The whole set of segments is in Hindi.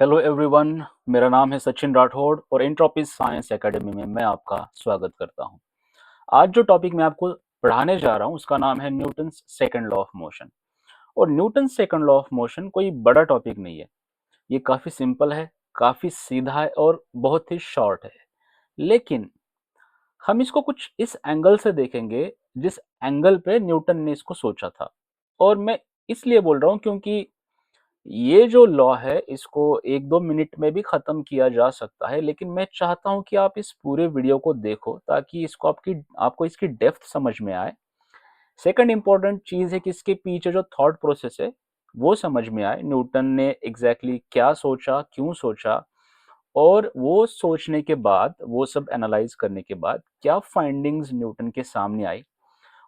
Hello everyone. मेरा नाम है सचिन राठौड़ और एंट्रोपी साइंस एकेडमी में मैं आपका स्वागत करता हूं। आज जो टॉपिक मैं आपको पढ़ाने जा रहा हूं उसका नाम है Newton's second law of motion. और Newton second law of motion कोई बड़ा टॉपिक नहीं है। ये काफ़ी सिंपल है, काफ़ी सीधा है और बहुत ही शॉर्ट है। लेकिन हम इसको कुछ इस एंगल से देखेंगे जिस एंगल पे न्यूटन ने इसको सोचा था। और मैं इसलिए बोल रहा हूँ क्योंकि ये जो लॉ है इसको 1-2 मिनट में भी खत्म किया जा सकता है, लेकिन मैं चाहता हूं कि आप इस पूरे वीडियो को देखो ताकि इसको आपको इसकी डेप्थ समझ में आए। सेकंड इंपॉर्टेंट चीज है कि इसके पीछे जो थॉट प्रोसेस है वो समझ में आए। न्यूटन ने एग्जैक्टली क्या सोचा, क्यों सोचा, और वो सोचने के बाद, वो सब एनालाइज करने के बाद क्या फाइंडिंग्स न्यूटन के सामने आई,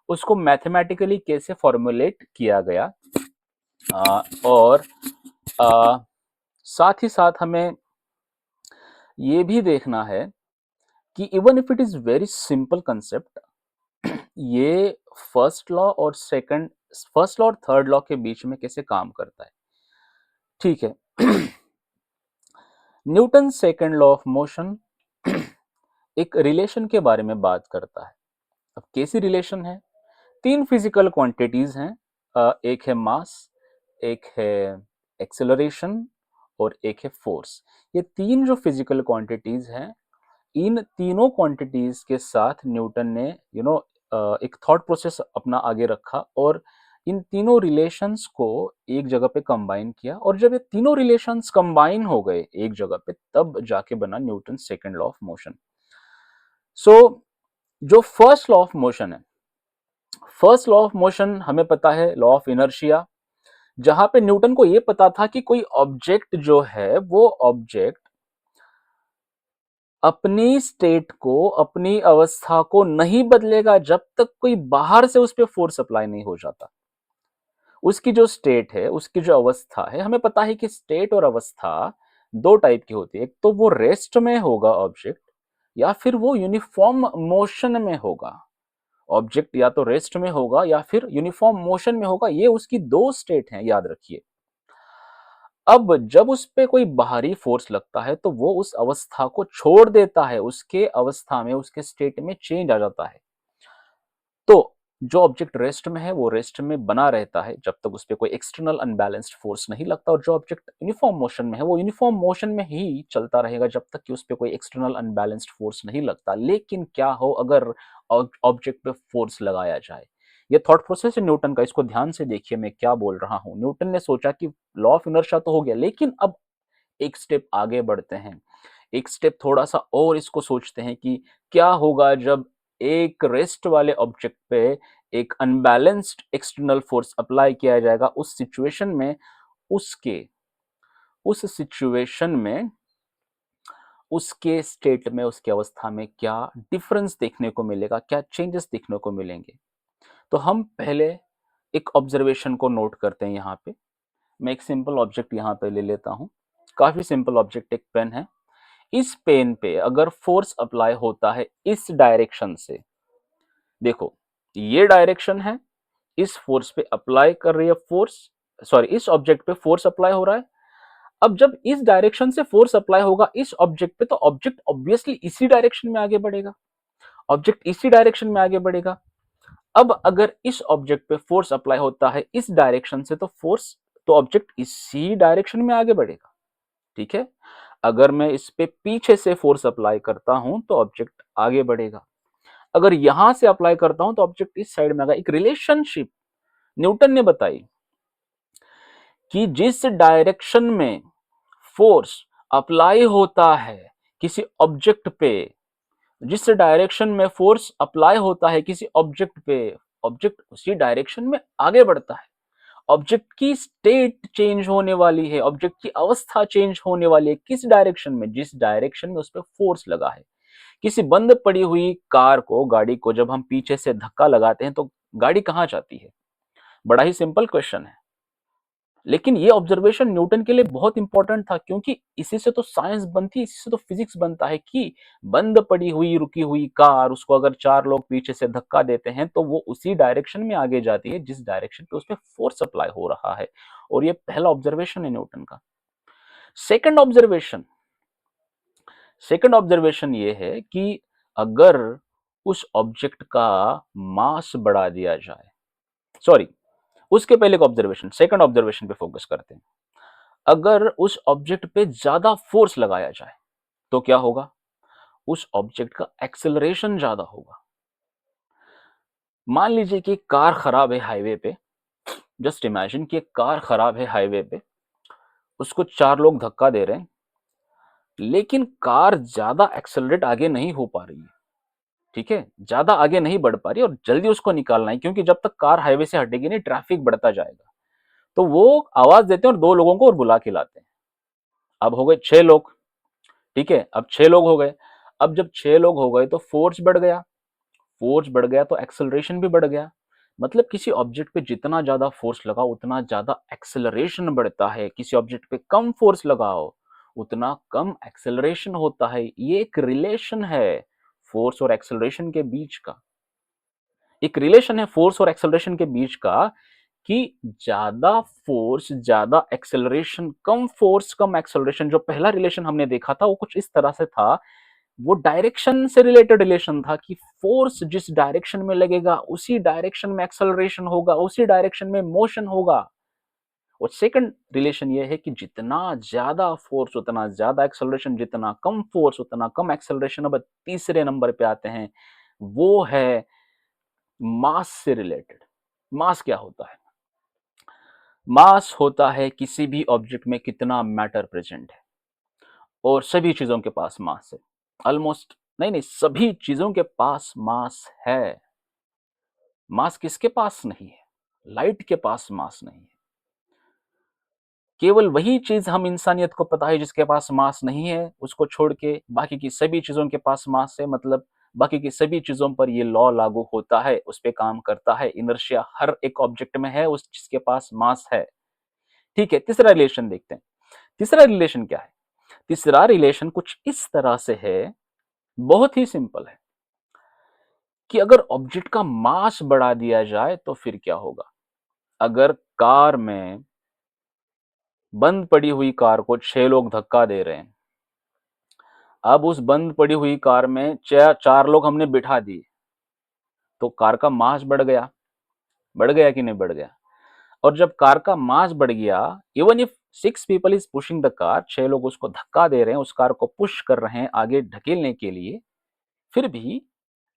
उसको मैथमेटिकली कैसे फॉर्मुलेट किया गया। और आ, साथ ही साथ हमें ये भी देखना है कि even if it is very simple concept, ये फर्स्ट लॉ और थर्ड लॉ के बीच में कैसे काम करता है। ठीक है। Newton second law of motion एक रिलेशन के बारे में बात करता है। अब कैसी रिलेशन है? तीन फिजिकल क्वांटिटीज हैं। एक है मास, एक है एक्सेलरेशन और एक है फोर्स। ये तीन जो फिजिकल क्वांटिटीज हैं, इन तीनों क्वांटिटीज के साथ न्यूटन ने एक थॉट प्रोसेस अपना आगे रखा और इन तीनों रिलेशंस को एक जगह पे कंबाइन किया। और जब ये तीनों रिलेशंस कंबाइन हो गए एक जगह पे, तब जाके बना Newton second law of motion. So जो फर्स्ट लॉ ऑफ मोशन है, फर्स्ट लॉ ऑफ मोशन हमें पता है, लॉ ऑफ इनर्शिया, जहां पे न्यूटन को यह पता था कि कोई ऑब्जेक्ट जो है वो ऑब्जेक्ट अपनी स्टेट को, अपनी अवस्था को नहीं बदलेगा जब तक कोई बाहर से उस पर फोर्स अप्लाई नहीं हो जाता। उसकी जो स्टेट है, उसकी जो अवस्था है, हमें पता है कि स्टेट और अवस्था दो टाइप की होती है। एक तो वो रेस्ट में होगा ऑब्जेक्ट, या फिर वो यूनिफॉर्म मोशन में होगा। ऑब्जेक्ट या तो रेस्ट में होगा या फिर यूनिफॉर्म मोशन में होगा। ये उसकी दो स्टेट हैं, याद रखिए। अब जब उस पे कोई बाहरी फोर्स लगता है तो वो उस अवस्था को छोड़ देता है, उसके अवस्था में, उसके स्टेट में चेंज आ जाता है। तो जो ऑब्जेक्ट रेस्ट में है वो रेस्ट में बना रहता है जब तक उस पर कोई एक्सटर्नल अनबैलेंस्ड फोर्स नहीं लगता। और जो ऑब्जेक्ट यूनिफॉर्म मोशन में है वो यूनिफॉर्म मोशन में ही चलता रहेगा जब तक कि उस पर कोई एक्सटर्नल अनबैलेंस्ड फोर्स नहीं लगता। लेकिन क्या हो अगर ऑब्जेक्ट पे फोर्स लगाया जाए? ये थॉट प्रोसेस है न्यूटन का, इसको ध्यान से देखिए मैं क्या बोल रहा हूं। न्यूटन ने सोचा कि लॉ ऑफ इनर्शिया तो हो गया, लेकिन अब एक स्टेप आगे बढ़ते हैं, एक स्टेप थोड़ा सा और इसको सोचते हैं कि क्या होगा जब एक रेस्ट वाले ऑब्जेक्ट पे एक अनबैलेंस्ड एक्सटर्नल फोर्स अप्लाई किया जाएगा। उसके उस सिचुएशन में उसके स्टेट में, उसकी अवस्था में क्या डिफरेंस देखने को मिलेगा, क्या चेंजेस देखने को मिलेंगे। तो हम पहले एक ऑब्जर्वेशन को नोट करते हैं। यहाँ पे मैं एक सिंपल ऑब्जेक्ट यहाँ पे ले लेता हूँ, काफी सिंपल ऑब्जेक्ट, एक पेन है। इस पेन पे अगर फोर्स अप्लाई होता है इस डायरेक्शन से, देखो ये डायरेक्शन है, इस फोर्स पे अप्लाई कर रही है फोर्स, सॉरी इस ऑब्जेक्ट पे फोर्स अप्लाई हो रहा है। अब जब इस डायरेक्शन से फोर्स अप्लाई होगा इस ऑब्जेक्ट पे, तो ऑब्जेक्ट ऑब्वियसली इसी डायरेक्शन में आगे बढ़ेगा, ऑब्जेक्ट इसी डायरेक्शन में आगे बढ़ेगा। अब अगर इस ऑब्जेक्ट पे फोर्स अप्लाई होता है इस डायरेक्शन से, तो ऑब्जेक्ट इसी डायरेक्शन में आगे बढ़ेगा। ठीक है। अगर मैं इस पे पीछे से फोर्स अप्लाई करता हूं तो ऑब्जेक्ट आगे बढ़ेगा। अगर यहां से अप्लाई करता हूं तो ऑब्जेक्ट इस साइड में आएगा। एक रिलेशनशिप न्यूटन ने बताई कि जिस डायरेक्शन में फोर्स अप्लाई होता है किसी ऑब्जेक्ट पे, जिस डायरेक्शन में फोर्स अप्लाई होता है किसी ऑब्जेक्ट पे, ऑब्जेक्ट उसी डायरेक्शन में आगे बढ़ता है। ऑब्जेक्ट की स्टेट चेंज होने वाली है, ऑब्जेक्ट की अवस्था चेंज होने वाली है किस डायरेक्शन में? जिस डायरेक्शन में उस पर फोर्स लगा है। किसी बंद पड़ी हुई कार को, गाड़ी को जब हम पीछे से धक्का लगाते हैं तो गाड़ी कहां जाती है? बड़ा ही सिंपल क्वेश्चन है। लेकिन ये ऑब्जर्वेशन न्यूटन के लिए बहुत इंपॉर्टेंट था, क्योंकि इसी से तो साइंस बनती है, इसी से तो फिजिक्स बनता है कि बंद पड़ी हुई, रुकी हुई कार, उसको अगर चार लोग पीछे से धक्का देते हैं तो वो उसी डायरेक्शन में आगे जाती है जिस डायरेक्शन पे उसमें फोर्स अप्लाई हो रहा है। और ये पहला ऑब्जर्वेशन है न्यूटन का। सेकंड ऑब्जर्वेशन सेकंड ऑब्जर्वेशन ये है कि अगर उस ऑब्जेक्ट का मास बढ़ा दिया जाए, सॉरी, उसके पहले का ऑब्जर्वेशन, सेकंड ऑब्जर्वेशन पे फोकस करते हैं। अगर उस ऑब्जेक्ट पे ज्यादा फोर्स लगाया जाए तो क्या होगा? उस ऑब्जेक्ट का एक्सेलरेशन ज्यादा होगा। मान लीजिए कि कार खराब है हाईवे पे, जस्ट इमेजिन कि एक कार खराब है हाईवे पे, उसको 4 लोग धक्का दे रहे हैं, लेकिन कार ज्यादा एक्सेलरेट आगे नहीं हो पा रही है। ठीक है, ज्यादा आगे नहीं बढ़ पा रही और जल्दी उसको निकालना है, क्योंकि जब तक कार हाईवे से हटेगी नहीं ट्रैफिक बढ़ता जाएगा। तो वो आवाज देते हैं और 2 लोगों को और बुला के लाते हैं। अब हो गए 6 लोग। ठीक है, अब 6 लोग हो गए। अब जब 6 लोग हो गए तो फोर्स बढ़ गया। फोर्स बढ़ गया तो एक्सेलरेशन भी बढ़ गया। मतलब किसी ऑब्जेक्ट पे जितना ज्यादा फोर्स लगाओ उतना ज्यादा एक्सेलरेशन बढ़ता है, किसी ऑब्जेक्ट पे कम फोर्स लगाओ उतना कम एक्सेलरेशन होता है। ये एक रिलेशन है फोर्स और एक्सेलरेशन के बीच का। एक रिलेशन है फोर्स और एक्सेलरेशन के बीच का कि ज्यादा फोर्स ज्यादा एक्सेलरेशन, कम फोर्स कम एक्सेलरेशन। जो पहला रिलेशन हमने देखा था वो कुछ इस तरह से था, वो डायरेक्शन से रिलेटेड रिलेशन था कि फोर्स जिस डायरेक्शन में लगेगा उसी डायरेक्शन में एक्सेलरेशन होगा, उसी डायरेक्शन में मोशन होगा। और सेकंड रिलेशन ये है कि जितना ज्यादा फोर्स उतना ज्यादा एक्सेलरेशन, जितना कम फोर्स उतना कम एक्सेलरेशन। अब तीसरे नंबर पे आते हैं, वो है मास से रिलेटेड। मास क्या होता है? मास होता है किसी भी ऑब्जेक्ट में कितना मैटर प्रेजेंट है, और सभी चीजों के पास मास है। ऑलमोस्ट, नहीं नहीं, सभी चीजों के पास मास है। मास किसके पास नहीं है? लाइट के पास मास नहीं है। केवल वही चीज हम इंसानियत को पता है जिसके पास मास नहीं है, उसको छोड़ के बाकी की सभी चीजों के पास मास है। मतलब बाकी की सभी चीजों पर ये लॉ लागू होता है, उस पे काम करता है। इनर्शिया हर एक ऑब्जेक्ट में है उस जिसके पास मास है। ठीक है, तीसरा रिलेशन देखते हैं। तीसरा रिलेशन क्या है? तीसरा रिलेशन कुछ इस तरह से है, बहुत ही सिंपल है, कि अगर ऑब्जेक्ट का मास बढ़ा दिया जाए तो फिर क्या होगा? अगर कार में, बंद पड़ी हुई कार को 6 लोग धक्का दे रहे हैं, अब उस बंद पड़ी हुई कार में 4 लोग हमने बिठा दिए, तो कार का मास बढ़ गया। बढ़ गया कि नहीं बढ़ गया? और जब कार का मास बढ़ गया, even if 6 people is pushing the car, 6 लोग उसको धक्का दे रहे हैं, उस कार को पुश कर रहे हैं आगे ढकेलने के लिए, फिर भी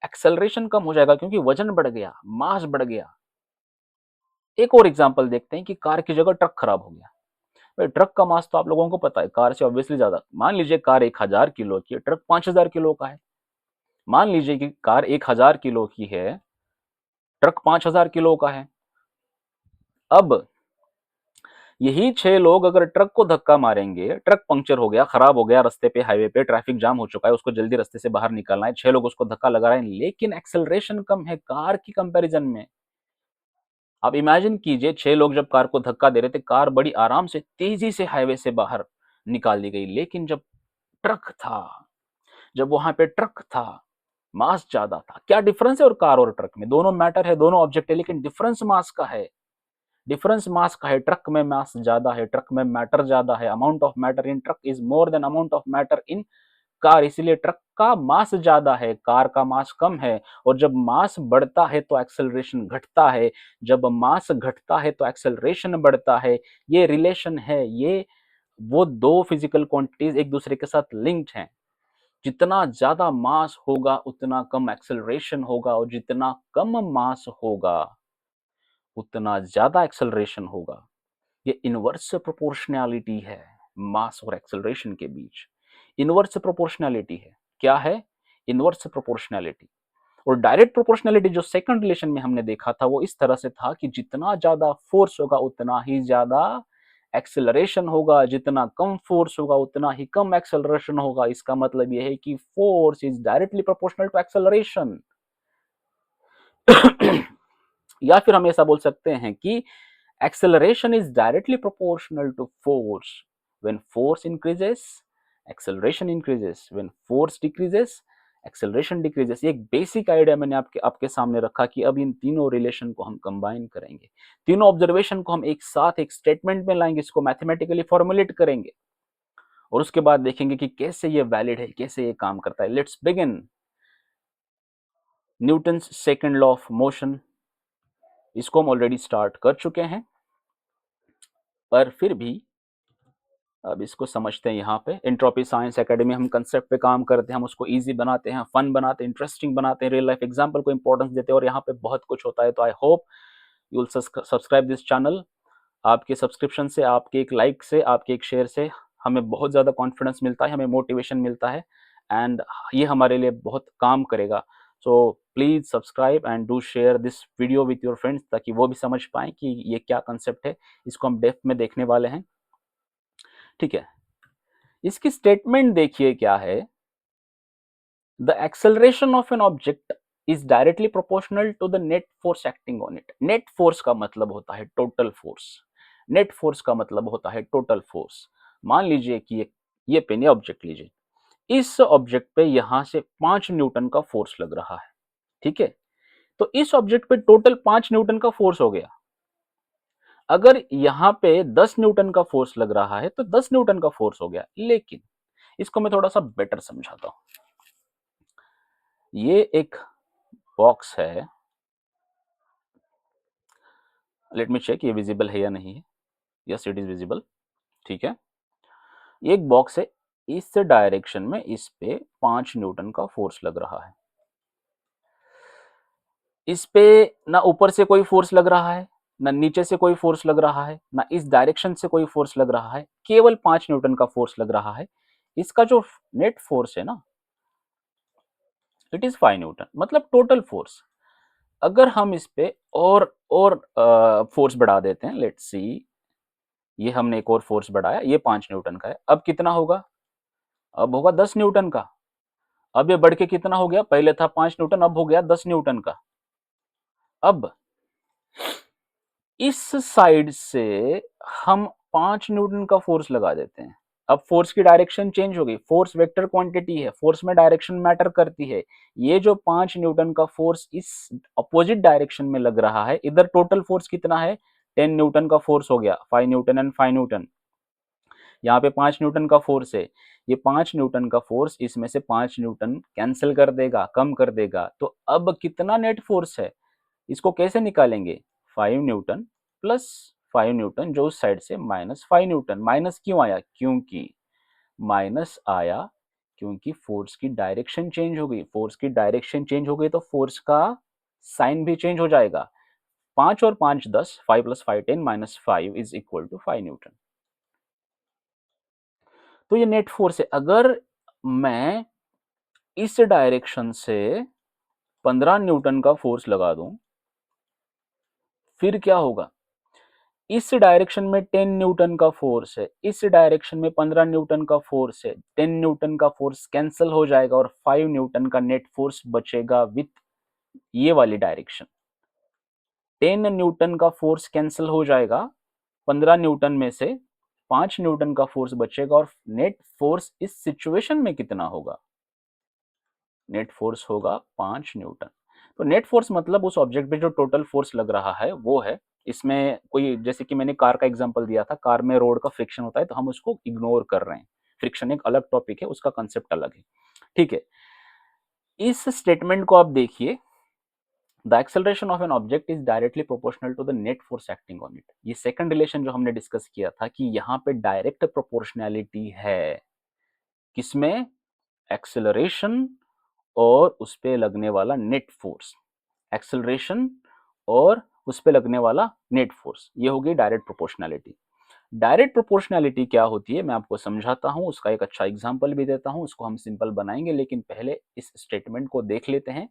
एक्सेलरेशन कम हो जाएगा क्योंकि वजन बढ़ गया, मास बढ़ गया। एक और एग्जांपल देखते हैं कि कार की जगह ट्रक खराब हो गया। भाई ट्रक का मास तो आप लोगों को पता है, कार से ऑब्वियसली ज्यादा। मान लीजिए कार 1000 किलो की है, ट्रक 5000 किलो का है। मान लीजिए कि कार 1000 किलो की है, ट्रक 5000 किलो का है। अब यही 6 लोग अगर ट्रक को धक्का मारेंगे, ट्रक पंक्चर हो गया, खराब हो गया, रास्ते पे, हाईवे पे ट्रैफिक जाम हो चुका है, उसको जल्दी रास्ते से बाहर निकालना है, 6 लोग उसको धक्का लगा रहे हैं, लेकिन एक्सेलरेशन कम है कार की कंपैरिजन में। आप इमेजिन कीजिए 6 लोग जब कार को धक्का दे रहे थे, कार बड़ी आराम से तेजी से हाईवे से बाहर निकाल दी गई। लेकिन जब ट्रक था, जब वहां पे ट्रक था, मास ज्यादा था। क्या डिफरेंस है और कार और ट्रक में? दोनों मैटर है, दोनों ऑब्जेक्ट है, लेकिन डिफरेंस मास का है। डिफरेंस मास का है, ट्रक में मास ज्यादा है, ट्रक में मैटर ज्यादा है। Amount of matter in truck is more than amount of matter in car. इसलिए ट्रक का मास ज्यादा है, कार का मास कम है। और जब मास बढ़ता है तो एक्सेलरेशन घटता है, जब मास घटता है तो एक्सेलरेशन बढ़ता है। ये रिलेशन है, ये वो दो फिजिकल क्वांटिटीज एक दूसरे के साथ लिंक्ड हैं। जितना ज्यादा मास होगा उतना कम एक्सेलरेशन होगा, और जितना कम मास होगा उतना ज्यादा एक्सेलरेशन होगा। ये इनवर्स प्रोपोर्शनैलिटी है मास और एक्सेलरेशन के बीच। इनवर्स प्रोपोर्शनैलिटी है, क्या है? Inverse proportionality. और डायरेक्ट प्रोपोर्शनैलिटी जो सेकंड रिलेशन में हमने देखा था वो इस तरह से था कि जितना ज्यादा फोर्स होगा उतना ही ज्यादा एक्सेलरेशन होगा, जितना कम फोर्स होगा उतना ही कम एक्सेलरेशन होगा। इसका मतलब यह है कि force is directly proportional to acceleration. या फिर हम ऐसा बोल सकते हैं कि acceleration is directly proportional to force. When force increases, acceleration increases. When force decreases, acceleration decreases. ये एक बेसिक आइडिया मैंने आपके सामने रखा कि अब इन तीनों रिलेशन को हम कंबाइन करेंगे, तीनों ऑब्जर्वेशन को हम एक साथ एक स्टेटमेंट में लाएंगे, इसको मैथमेटिकली फॉर्मुलेट करेंगे। और उसके बाद देखेंगे कि कैसे ये वैलिड है, कैसे ये काम करता है। Let's begin. Newton's second law of motion, इसको हम ऑलरेडी स्टार्ट कर चुके हैं, पर फिर भी अब इसको समझते हैं। यहाँ पे एंट्रोपी साइंस एकेडमी हम कंसेप्ट पे काम करते हैं, हम उसको इजी बनाते हैं, फन बनाते हैं, इंटरेस्टिंग बनाते हैं, रियल लाइफ एग्जांपल को इंपॉर्टेंस देते हैं, और यहाँ पे बहुत कुछ होता है। तो I hope you will subscribe this channel. आपके सब्सक्रिप्शन से, आपके एक लाइक से, आपके एक शेयर से हमें बहुत ज़्यादा कॉन्फिडेंस मिलता है, हमें मोटिवेशन मिलता है, एंड ये हमारे लिए बहुत काम करेगा। So please subscribe and do share this video with your friends, ताकि वो भी समझ पाएँ कि ये क्या कंसेप्ट है, इसको हम डेप्थ में देखने वाले हैं। ठीक है, इसकी स्टेटमेंट देखिए क्या है। The acceleration of an object is directly proportional to the net force acting on it. Net force का मतलब होता है टोटल फोर्स। नेट फोर्स का मतलब होता है टोटल फोर्स। मान लीजिए कि ये पेन, ये ऑब्जेक्ट लीजिए, इस ऑब्जेक्ट पे यहां से 5 न्यूटन का फोर्स लग रहा है। ठीक है, तो इस ऑब्जेक्ट पे टोटल 5 न्यूटन का फोर्स हो गया। अगर यहां पे 10 न्यूटन का फोर्स लग रहा है तो 10 न्यूटन का फोर्स हो गया। लेकिन इसको मैं थोड़ा सा बेटर समझाता हूं। ये एक बॉक्स है, लेट मी चेक ये विजिबल है या नहीं है। Yes, it is visible. ठीक है, ये एक बॉक्स है, इस डायरेक्शन में इस पे 5 न्यूटन का फोर्स लग रहा है। इस पे ना ऊपर से कोई फोर्स लग रहा है, ना नीचे से कोई फोर्स लग रहा है, ना इस डायरेक्शन से कोई फोर्स लग रहा है, केवल 5 न्यूटन का फोर्स लग रहा है। इसका जो नेट फोर्स है ना, इट इज 5 न्यूटन, मतलब टोटल फोर्स। अगर हम इस पे और फोर्स बढ़ा देते हैं, लेट्स सी, ये हमने एक और फोर्स बढ़ाया, ये 5 न्यूटन का है, अब कितना होगा? अब होगा 10 न्यूटन का। अब ये बढ़ के कितना हो गया? पहले था 5 न्यूटन, अब हो गया 10 न्यूटन का। अब इस साइड से हम 5 न्यूटन का फोर्स लगा देते हैं। अब फोर्स की डायरेक्शन चेंज हो गई। फोर्स वेक्टर क्वांटिटी है, फोर्स में डायरेक्शन मैटर करती है। ये जो 5 न्यूटन का फोर्स इस अपोजिट डायरेक्शन में लग रहा है, इधर टोटल फोर्स कितना है? 10 न्यूटन का फोर्स हो गया, 5 न्यूटन एंड 5 न्यूटन। यहाँ पे 5 न्यूटन का फोर्स है, ये 5 न्यूटन का फोर्स इसमें से 5 न्यूटन कैंसिल कर देगा, कम कर देगा। तो अब कितना नेट फोर्स है, इसको कैसे निकालेंगे? 5 न्यूटन प्लस 5 न्यूटन, जो उस साइड से माइनस 5 न्यूटन। माइनस क्यों आया? क्योंकि माइनस आया क्योंकि फोर्स की डायरेक्शन चेंज हो गई। फोर्स की डायरेक्शन चेंज हो गई तो फोर्स का साइन भी चेंज हो जाएगा। 5 और 5 10, 5 plus 5 10, minus 5 is equal to 5 newton. तो ये नेट फोर्स है। अगर मैं इस डायरेक्शन से 15 न्यूटन का फोर्स लगा दूं, फिर क्या होगा? इस डायरेक्शन में 10 न्यूटन का फोर्स है, इस डायरेक्शन में 15 न्यूटन का फोर्स है। 10 न्यूटन का फोर्स कैंसिल हो जाएगा और 5 न्यूटन का नेट फोर्स बचेगा विथ ये वाली डायरेक्शन। 10 न्यूटन का फोर्स कैंसिल हो जाएगा, 15 न्यूटन में से 5 न्यूटन का फोर्स बचेगा, और नेट फोर्स इस सिचुएशन में कितना होगा? नेट फोर्स होगा 5 न्यूटन। तो नेट फोर्स मतलब उस ऑब्जेक्ट पे जो टोटल फोर्स लग रहा है वो है। इसमें कोई, जैसे कि मैंने कार का एग्जांपल दिया था, कार में रोड का फ्रिक्शन होता है तो हम उसको इग्नोर कर रहे हैं। फ्रिक्शन एक अलग टॉपिक है, उसका कंसेप्ट अलग है। ठीक है, इस स्टेटमेंट को आप देखिए। The acceleration of an object is directly proportional to the net force acting on it. ये सेकंड रिलेशन जो हमने डिस्कस किया था कि यहाँ पे डायरेक्ट प्रोपोर्शनैलिटी है। किसमें? एक्सेलरेशन और उस पे लगने वाला नेट फोर्स। एक्सेलरेशन और उस पे लगने वाला नेट फोर्स, ये होगी डायरेक्ट प्रोपोर्शनैलिटी। डायरेक्ट प्रोपोर्शनैलिटी क्या होती है मैं आपको समझाता हूं, उसका एक अच्छा एग्जांपल भी देता हूं, उसको हम सिंपल बनाएंगे, लेकिन पहले इस स्टेटमेंट को देख लेते हैं।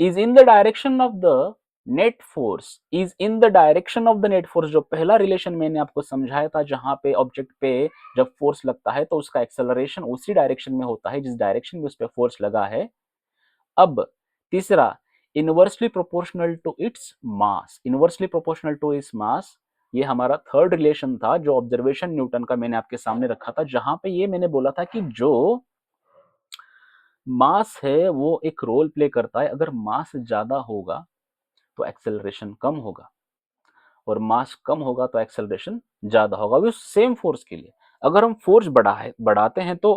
Is in the direction of the net force, is in the direction of the net force, जो पहला रिलेशन मैंने आपको समझाया था, जहां पे ऑब्जेक्ट पे जब फोर्स लगता है तो उसका एक्सेलरेशन उसी डायरेक्शन में होता है जिस डायरेक्शन में उस पे फोर्स लगा है। अब तीसरा, inversely proportional to its mass. Inversely proportional to its mass, ये हमारा थर्ड रिलेशन था जो ऑब्जर्वेशन न्यूटन का मैंने आपके सामने रखा था, जहां पे ये मैंने बोला था कि जो मास है वो एक रोल प्ले करता है। अगर मास ज्यादा होगा तो एक्सेलरेशन कम होगा, और मास कम होगा तो एक्सेलरेशन ज्यादा होगा, वो सेम फोर्स के लिए। अगर हम फोर्स बढ़ाते हैं तो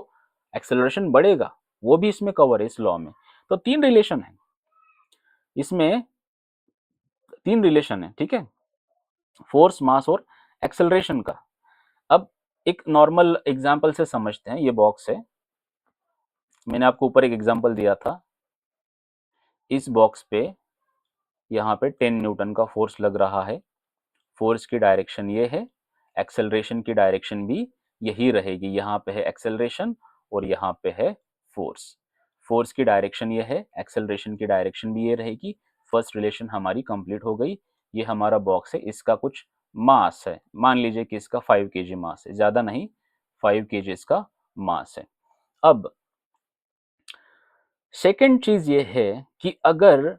एक्सेलरेशन बढ़ेगा, वो भी इसमें कवर है इस लॉ में। तो तीन रिलेशन है इसमें, तीन रिलेशन है, ठीक है, फोर्स, मास और एक्सेलरेशन का। अब एक नॉर्मल एग्जांपल से समझते हैं। ये बॉक्स है, मैंने आपको ऊपर एक एग्जांपल दिया था। इस बॉक्स पे यहाँ पे 10 न्यूटन का फोर्स लग रहा है। फोर्स की डायरेक्शन ये है, एक्सेलरेशन की डायरेक्शन भी यही रहेगी। यहाँ पे है एक्सेलरेशन और यहाँ पे है फोर्स। फोर्स की डायरेक्शन ये है, एक्सेलरेशन की डायरेक्शन भी ये रहेगी। फर्स्ट रिलेशन हमारी कंप्लीट हो गई। ये हमारा बॉक्स है, इसका कुछ मास है, मान लीजिए कि इसका 5 kg मास है, ज्यादा नहीं, 5 kg इसका मास है। अब सेकेंड चीज ये है कि अगर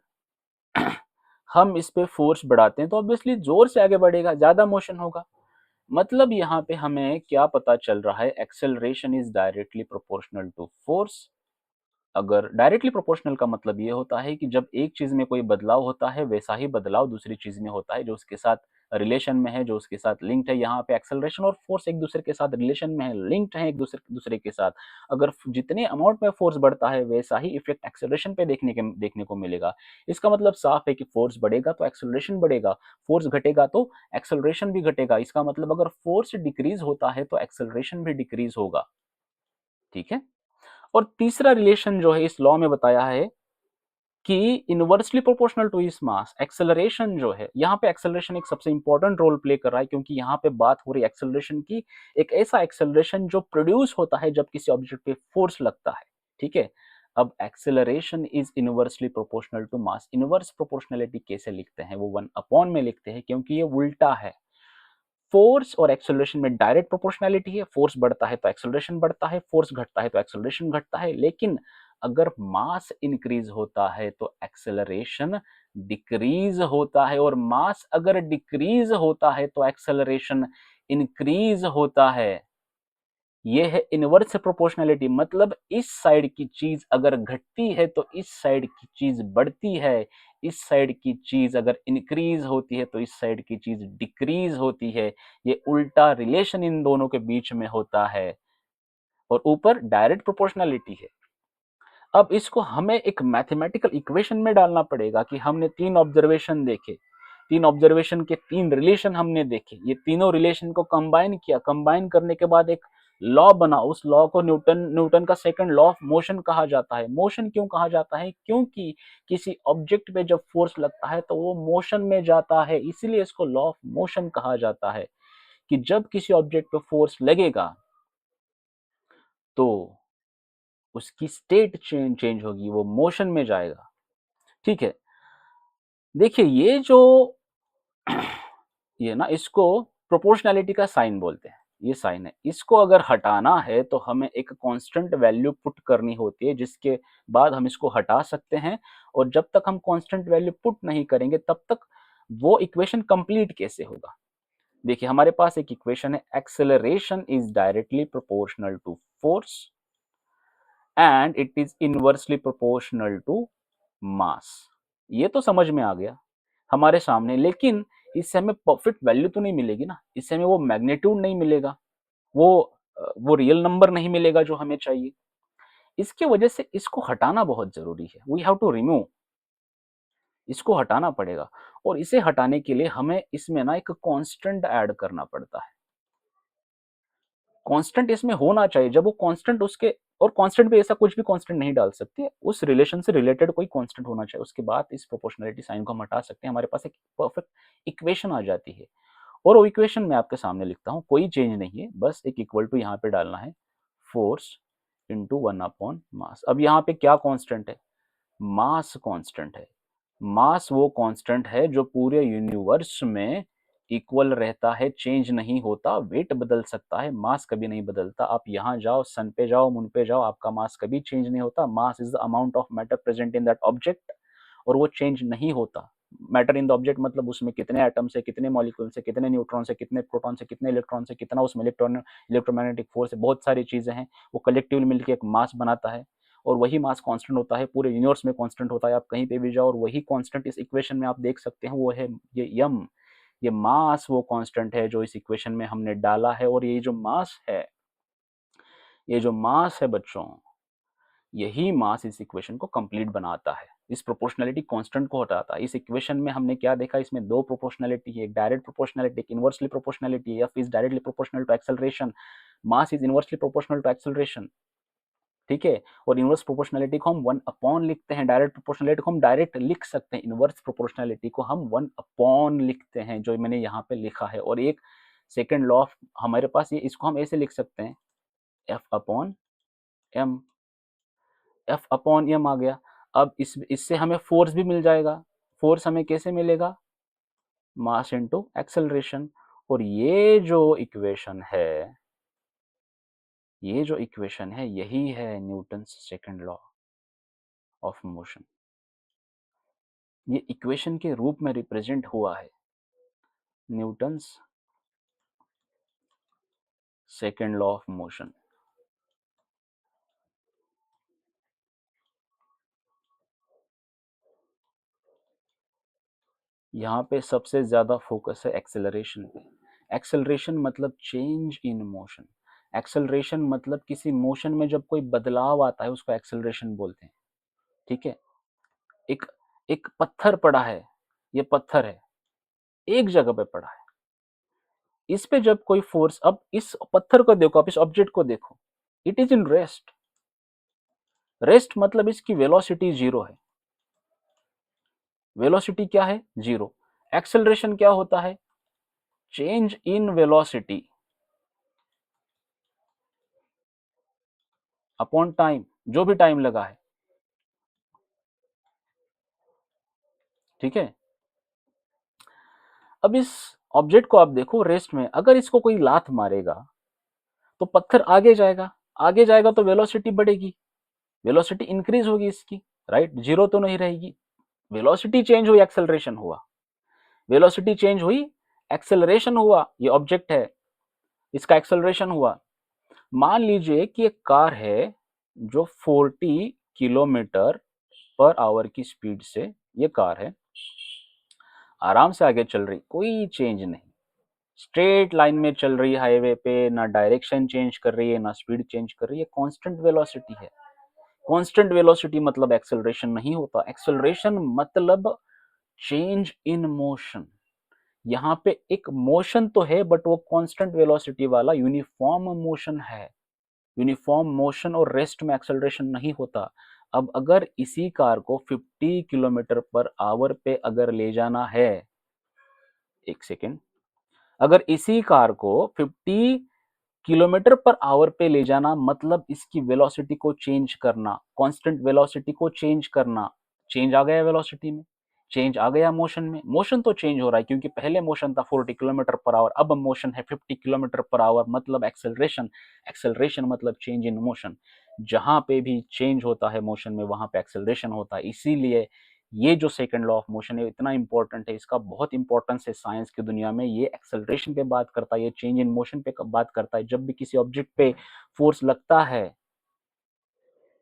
हम इस पे फोर्स बढ़ाते हैं तो ऑब्वियसली जोर से आगे बढ़ेगा, ज्यादा मोशन होगा। मतलब यहाँ पे हमें क्या पता चल रहा है, acceleration is directly proportional to force. अगर डायरेक्टली प्रोपोर्शनल का मतलब ये होता है कि जब एक चीज में कोई बदलाव होता है वैसा ही बदलाव दूसरी चीज में होता है जो उसके साथ रिलेशन में है, जो उसके साथ लिंक्ड है। यहाँ पे एक्सेलरेशन और फोर्स एक दूसरे के साथ रिलेशन में है, लिंक्ड है एक दूसरे दूसरे के साथ। अगर जितने अमाउंट में फोर्स बढ़ता है वैसा ही इफेक्ट एक्सेलरेशन पे देखने को मिलेगा। इसका मतलब साफ है कि फोर्स बढ़ेगा तो एक्सेलरेशन बढ़ेगा, फोर्स घटेगा तो एक्सेलरेशन भी घटेगा। इसका मतलब अगर फोर्स डिक्रीज होता है तो एक्सेलरेशन भी डिक्रीज होगा, ठीक है। और तीसरा रिलेशन जो है इस लॉ में बताया है कि इनवर्सली प्रोपोर्शनल टू इस मास। एक्सेलरेशन जो है, यहाँ पे एक्सेलरेशन एक सबसे इंपॉर्टेंट रोल प्ले कर रहा है, क्योंकि यहाँ पे बात हो रही है एक्सेलरेशन की, एक ऐसा एक्सेलरेशन जो प्रोड्यूस होता है जब किसी ऑब्जेक्ट पे फोर्स लगता है, ठीक है। अब acceleration is inversely proportional to mass. Inverse proportionality कैसे लिखते हैं, वो 1 अपॉन में लिखते हैं, क्योंकि ये उल्टा है। फोर्स और एक्सेलरेशन में डायरेक्ट प्रोपोर्शनैलिटी है, फोर्स बढ़ता है तो एक्सेलरेशन बढ़ता है, फोर्स घटता है तो एक्सेलरेशन घटता है। लेकिन अगर मास इंक्रीज होता है तो एक्सेलरेशन डिक्रीज होता है, और मास अगर डिक्रीज होता है तो एक्सेलरेशन इंक्रीज होता है। ये है इनवर्स प्रोपोर्शनैलिटी। मतलब इस साइड की चीज अगर घटती है तो इस साइड की चीज बढ़ती है, इस साइड की चीज अगर इंक्रीज होती है तो इस साइड की चीज डिक्रीज होती है। ये उल्टा रिलेशन इन दोनों के बीच में होता है, और ऊपर डायरेक्ट प्रोपोर्शनैलिटी है। अब इसको हमें एक मैथमेटिकल इक्वेशन में डालना पड़ेगा कि हमने तीन ऑब्जर्वेशन देखे, तीन ऑब्जर्वेशन के तीन रिलेशन हमने देखे, ये तीनों रिलेशन को कंबाइन किया, कंबाइन करने के बाद एक लॉ बना। उस लॉ को न्यूटन का सेकंड लॉ ऑफ मोशन कहा जाता है। मोशन क्यों कहा जाता है, क्योंकि किसी ऑब्जेक्ट पे जब फोर्स लगता है तो वो मोशन में जाता है, इसीलिए इसको लॉ ऑफ मोशन कहा जाता है। कि जब किसी ऑब्जेक्ट पे फोर्स लगेगा तो उसकी स्टेट चेंज होगी, वो मोशन में जाएगा, ठीक है। देखिए ये जो ये ना, इसको प्रोपोर्शनैलिटी का साइन बोलते हैं। ये साइन है, इसको अगर हटाना है तो हमें एक कांस्टेंट वैल्यू पुट करनी होती है, जिसके बाद हम इसको हटा सकते हैं। और जब तक हम कांस्टेंट वैल्यू पुट नहीं करेंगे तब तक वो इक्वेशन कंप्लीट कैसे होगा। देखिए हमारे पास एक इक्वेशन है, acceleration is directly proportional to force and it is inversely proportional to mass. ये तो समझ में आ गया हमारे सामने, लेकिन इससे हमें परफेक्ट वैल्यू तो नहीं मिलेगी ना, इससे हमें वो मैग्नीट्यूड नहीं मिलेगा, वो रियल नंबर नहीं मिलेगा जो हमें चाहिए। इसके वजह से इसको हटाना बहुत जरूरी है, वी हैव टू रिमूव, इसको हटाना पड़ेगा। और इसे हटाने के लिए हमें इसमें ना एक कांस्टेंट ऐड करना पड़ता है। कांस्टेंट इसमें होना चाहिए, जब वो कांस्टेंट उसके, और कांस्टेंट पे ऐसा कुछ भी कांस्टेंट नहीं डाल सकते, उस रिलेशन से रिलेटेड कोई कांस्टेंट होना चाहिए, उसके बाद इस प्रोपोर्शनैलिटी साइन को हम हटा सकते हैं, हमारे पास एक परफेक्ट इक्वेशन आ जाती है। और वो इक्वेशन मैं आपके सामने लिखता हूँ, कोई चेंज नहीं है, बस एक इक्वल टू यहाँ पे डालना है, फोर्स इंटू 1 अपॉन मास। अब यहाँ पे क्या कांस्टेंट है, मास कांस्टेंट है। मास वो कांस्टेंट है जो पूरे यूनिवर्स में इक्वल रहता है, चेंज नहीं होता। वेट बदल सकता है, मास कभी नहीं बदलता। आप यहाँ जाओ, सन पे जाओ, मून पे जाओ, आपका मास कभी चेंज नहीं होता। Mass is the amount of matter present in that object, और वो चेंज नहीं होता। मैटर इन द ऑब्जेक्ट मतलब उसमें कितने एटम्स है, कितने मॉलिक्यूल्स है, कितने न्यूट्रॉन्स है, कितने प्रोटॉन्स है, कितने इलेक्ट्रॉन्स है, कितना उसमें इलेक्ट्रोमैग्नेटिक फोर्स है, बहुत सारी चीजें हैं, वो कलेक्टिवली मिलकर एक मास बनाता है। और वही मास कांस्टेंट होता है, पूरे यूनिवर्स में कांस्टेंट होता है, आप कहीं पे भी जाओ और वही कांस्टेंट इस इक्वेशन में आप देख सकते हैं, वो है ये यम। ये मास वो कांस्टेंट है जो इस इक्वेशन में हमने डाला है, और ये जो मास है ये जो मास है बच्चों, यही मास इस इक्वेशन को कंप्लीट बनाता है, इस प्रोपोर्शनलिटी कांस्टेंट को हटाता है। इस इक्वेशन में हमने क्या देखा, इसमें दो प्रोपोर्शनलिटी है, एक डायरेक्ट प्रोपोर्शनलिटी, एक इनवर्सली प्रोपोर्शनलिटी है। F is directly proportional to acceleration, mass is inversely proportional to acceleration, ठीक है। और इनवर्स प्रोपोर्शनलिटी को हम 1 अपॉन लिखते हैं, डायरेक्ट प्रोपोर्शनलिटी को हम डायरेक्ट लिख सकते हैं, इनवर्स प्रोपोर्शनलिटी को हम 1 अपॉन लिखते हैं, जो मैंने यहाँ पे लिखा है। और एक सेकेंड लॉ ऑफ हमारे पास, ये इसको हम ऐसे लिख सकते हैं, F upon M, F upon M आ गया। अब इससे हमें फोर्स भी मिल जाएगा। फोर्स हमें कैसे मिलेगा, मास इनटू एक्सेलरेशन। और ये जो इक्वेशन है यही है Newton's second law of motion. ये इक्वेशन के रूप में रिप्रेजेंट हुआ है, Newton's second law of motion. यहाँ पे सबसे ज्यादा फोकस है एक्सेलरेशन पे। एक्सेलरेशन मतलब चेंज इन मोशन। एक्सेलरेशन मतलब किसी मोशन में जब कोई बदलाव आता है उसको एक्सेलरेशन बोलते हैं, ठीक है। एक एक पत्थर पड़ा है, ये पत्थर है, एक जगह पे पड़ा है, इस पे जब कोई फोर्स, अब इस पत्थर को देखो, अब इस ऑब्जेक्ट को देखो, it is in rest. Rest मतलब इसकी वेलोसिटी जीरो है। वेलोसिटी क्या है, जीरो। एक्सेलरेशन क्या होता है, change in velocity upon time, जो भी टाइम लगा है, ठीक है। अब इस ऑब्जेक्ट को आप देखो रेस्ट में, अगर इसको कोई लात मारेगा तो पत्थर आगे जाएगा, आगे जाएगा तो वेलोसिटी बढ़ेगी, वेलोसिटी इंक्रीज होगी इसकी, राइट, जीरो तो नहीं रहेगी। वेलोसिटी चेंज हुई, एक्सेलरेशन हुआ, वेलोसिटी चेंज हुई, एक्सेलरेशन हुआ। ये ऑब्जेक्ट है, इसका एक्सेलरेशन हुआ। मान लीजिए कि एक कार है जो 40 किलोमीटर पर आवर की स्पीड से, ये कार है, आराम से आगे चल रही, कोई चेंज नहीं, स्ट्रेट लाइन में चल रही है हाईवे पे, ना डायरेक्शन चेंज कर रही है ना स्पीड चेंज कर रही है, कांस्टेंट वेलोसिटी है। कांस्टेंट वेलोसिटी मतलब एक्सेलरेशन नहीं होता, एक्सेलरेशन मतलब चेंज इन मोशन। यहाँ पे एक मोशन तो है बट वो कांस्टेंट वेलोसिटी वाला यूनिफॉर्म मोशन है। यूनिफॉर्म मोशन और रेस्ट में एक्सेलरेशन नहीं होता। अब अगर इसी कार को 50 किलोमीटर पर आवर पे अगर ले जाना है, एक सेकेंड, अगर इसी कार को 50 किलोमीटर पर आवर पे ले जाना मतलब इसकी वेलोसिटी को चेंज करना, कांस्टेंट वेलोसिटी को चेंज करना। चेंज आ गया वेलोसिटी में, चेंज आ गया मोशन में। मोशन तो चेंज हो रहा है क्योंकि पहले मोशन था 40 किलोमीटर पर आवर, अब मोशन है 50 किलोमीटर पर आवर, मतलब एक्सेलरेशन। एक्सेलरेशन मतलब चेंज इन मोशन। जहां पे भी चेंज होता है मोशन में वहां पे एक्सेलरेशन होता है। इसीलिए ये जो सेकंड लॉ ऑफ मोशन है इतना इंपॉर्टेंट है, इसका बहुत इंपॉर्टेंस है साइंस की दुनिया में। ये एक्सेलरेशन पे बात करता है, ये चेंज इन मोशन पे बात करता है। जब भी किसी ऑब्जेक्ट पे फोर्स लगता है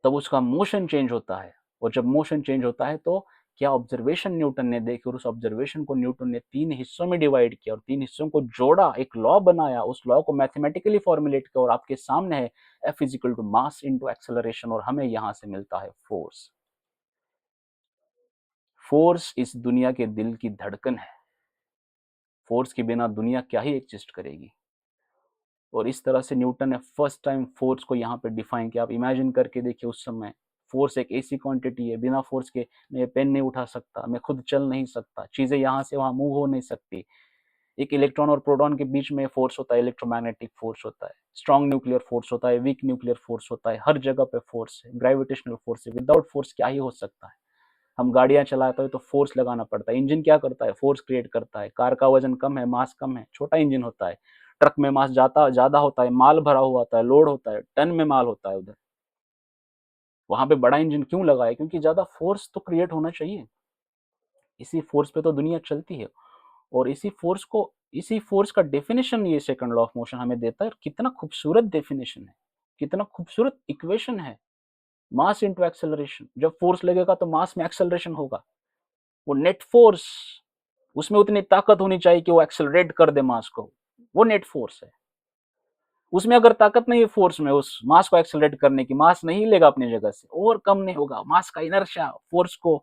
तब उसका मोशन चेंज होता है, और जब मोशन चेंज होता है तो क्या ऑब्जर्वेशन न्यूटन ने देखी, और उस ऑब्जर्वेशन को न्यूटन ने 3 हिस्सों में डिवाइड किया और 3 हिस्सों को जोड़ा, एक लॉ बनाया, उस लॉ को मैथमेटिकली फॉर्मुलेट किया और आपके सामने है F is equal to mass into acceleration, और हमें यहां से मिलता है फोर्स। फोर्स इस दुनिया के दिल की धड़कन है, फोर्स के बिना दुनिया क्या ही एग्जिस्ट करेगी। और इस तरह से न्यूटन ने फर्स्ट टाइम फोर्स को यहाँ पे डिफाइन किया। आप इमेजिन करके देखिए, उस समय फोर्स एक ऐसी क्वांटिटी है, बिना फोर्स के मैं पेन नहीं उठा सकता, मैं खुद चल नहीं सकता, चीजें यहाँ से वहां मूव हो नहीं सकती। एक इलेक्ट्रॉन और प्रोटॉन के बीच में फोर्स होता है, इलेक्ट्रोमैग्नेटिक फोर्स होता है, स्ट्रॉन्ग न्यूक्लियर फोर्स होता है, वीक न्यूक्लियर फोर्स होता है, हर जगह पे फोर्स है, ग्रेविटेशनल फोर्स है। विदाउट फोर्स क्या ही हो सकता है। हम गाड़ियां चलाते हैं तो फोर्स लगाना पड़ता है। इंजन क्या करता है, फोर्स क्रिएट करता है। कार का वजन कम है, मास कम है, छोटा इंजन होता है। ट्रक में मास जाता ज्यादा होता है, माल भरा हुआ होता है, लोड होता है, टन में माल होता है उधर, वहां पे बड़ा इंजन क्यों लगा है, क्योंकि ज्यादा फोर्स तो क्रिएट होना चाहिए। इसी फोर्स पे तो दुनिया चलती है। और इसी फोर्स का डेफिनेशन ये सेकंड लॉ ऑफ मोशन हमें देता है। कितना खूबसूरत डेफिनेशन है, कितना खूबसूरत इक्वेशन है। मास इंटू एक्सेलरेशन, जब फोर्स लगेगा तो मास में एक्सेलरेशन होगा। वो नेट फोर्स, उसमें उतनी ताकत होनी चाहिए कि वो एक्सेलरेट कर दे मास को, वो नेट फोर्स है। उसमें अगर ताकत नहीं है फोर्स में उस मास को एक्सेलरेट करने की, मास नहीं लेगा अपनी जगह से, ओवरकम नहीं होगा, मास का इनर्शिया फोर्स को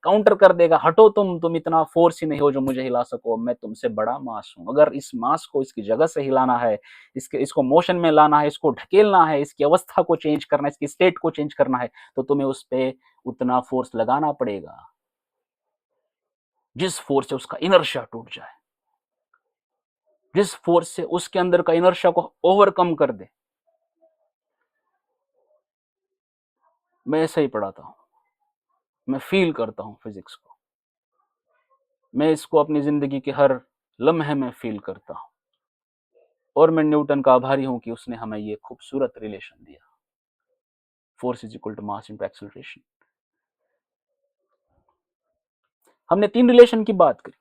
काउंटर कर देगा, हटो तुम इतना फोर्स ही नहीं हो जो मुझे हिला सको, मैं तुमसे बड़ा मास हूं। अगर इस मास को इसकी जगह से हिलाना है, इसको मोशन में लाना है, इसको ढकेलना है, इसकी अवस्था को चेंज करना है, इसकी स्टेट को चेंज करना है, तो तुम्हें उस पर उतना फोर्स लगाना पड़ेगा जिस फोर्स से उसका इनर्शिया टूट जाए, जिस फोर्स से उसके अंदर का इनर्शिया को ओवरकम कर दे। मैं ऐसे ही पढ़ाता हूं, मैं फील करता हूं फिजिक्स को, मैं इसको अपनी जिंदगी के हर लम्हे में फील करता हूं, और मैं न्यूटन का आभारी हूं कि उसने हमें ये खूबसूरत रिलेशन दिया, force is equal to mass into acceleration. हमने 3 रिलेशन की बात करी,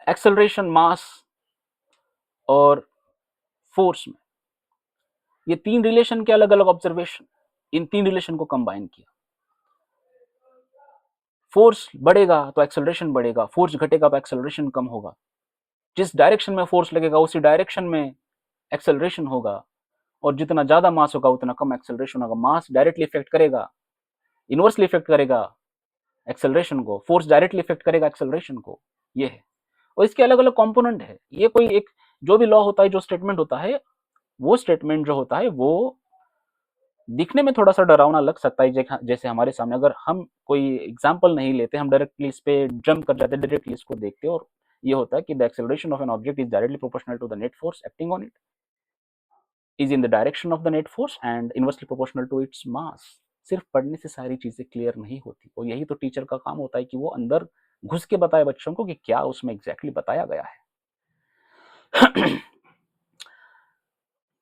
एक्सेलरेशन, मास और फोर्स में। ये 3 रिलेशन के अलग अलग ऑब्जर्वेशन, इन 3 रिलेशन को कंबाइन किया। फोर्स बढ़ेगा तो एक्सेलरेशन बढ़ेगा, फोर्स घटेगा तो एक्सेलरेशन कम होगा। जिस डायरेक्शन में फोर्स लगेगा उसी डायरेक्शन में एक्सेलरेशन होगा, और जितना ज्यादा मास होगा उतना कम एक्सेलरेशन होगा। मास डायरेक्टली इफेक्ट करेगा, इनवर्सली इफेक्ट करेगा एक्सेलरेशन को, फोर्स डायरेक्टली इफेक्ट करेगा एक्सेलरेशन को। ये है, और इसके अलग अलग कंपोनेंट है। ये कोई एक जो भी लॉ होता है, जो स्टेटमेंट होता है, वो स्टेटमेंट जो होता है वो दिखने में थोड़ा सा डरावना लग सकता है। जैसे हमारे सामने अगर हम कोई एग्जांपल नहीं लेते, हम डायरेक्टली इस पे जंप कर जाते हैं, डायरेक्टली इसको देखते हैं, और ये होता है कि the acceleration of an object is directly proportional to the net force acting on it, is in the direction of the net force and inversely proportional to its mass. सिर्फ पढ़ने से सारी चीजें क्लियर नहीं होती, और यही तो टीचर का काम होता है कि वो अंदर घुस के बताए बच्चों को कि क्या उसमें एग्जैक्टली बताया गया है।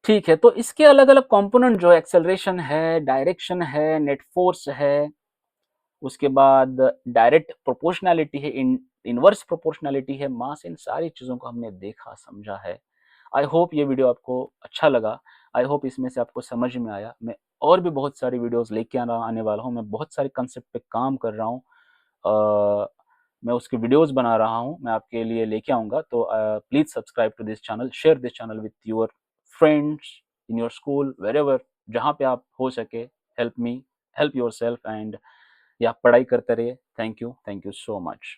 ठीक है, तो इसके अलग अलग कंपोनेंट जो एक्सेलरेशन है, डायरेक्शन है, नेट फोर्स है, उसके बाद डायरेक्ट प्रोपोर्शनैलिटी है, इनवर्स प्रोपोर्शनैलिटी है, मास, इन सारी चीज़ों को हमने देखा समझा है। आई होप ये वीडियो आपको अच्छा लगा, आई होप इसमें से आपको समझ में आया। मैं और भी बहुत सारी वीडियोस लेके आने वाला हूँ, मैं बहुत सारे कंसेप्ट पे काम कर रहा हूँ, मैं उसके वीडियोस बना रहा हूँ, मैं आपके लिए लेके आऊँगा। तो please subscribe to this channel, share this channel with your friends, in your school, wherever, जहाँ पे आप हो सके। Help me, help yourself, and या पढ़ाई करते रहिए। Thank you so much.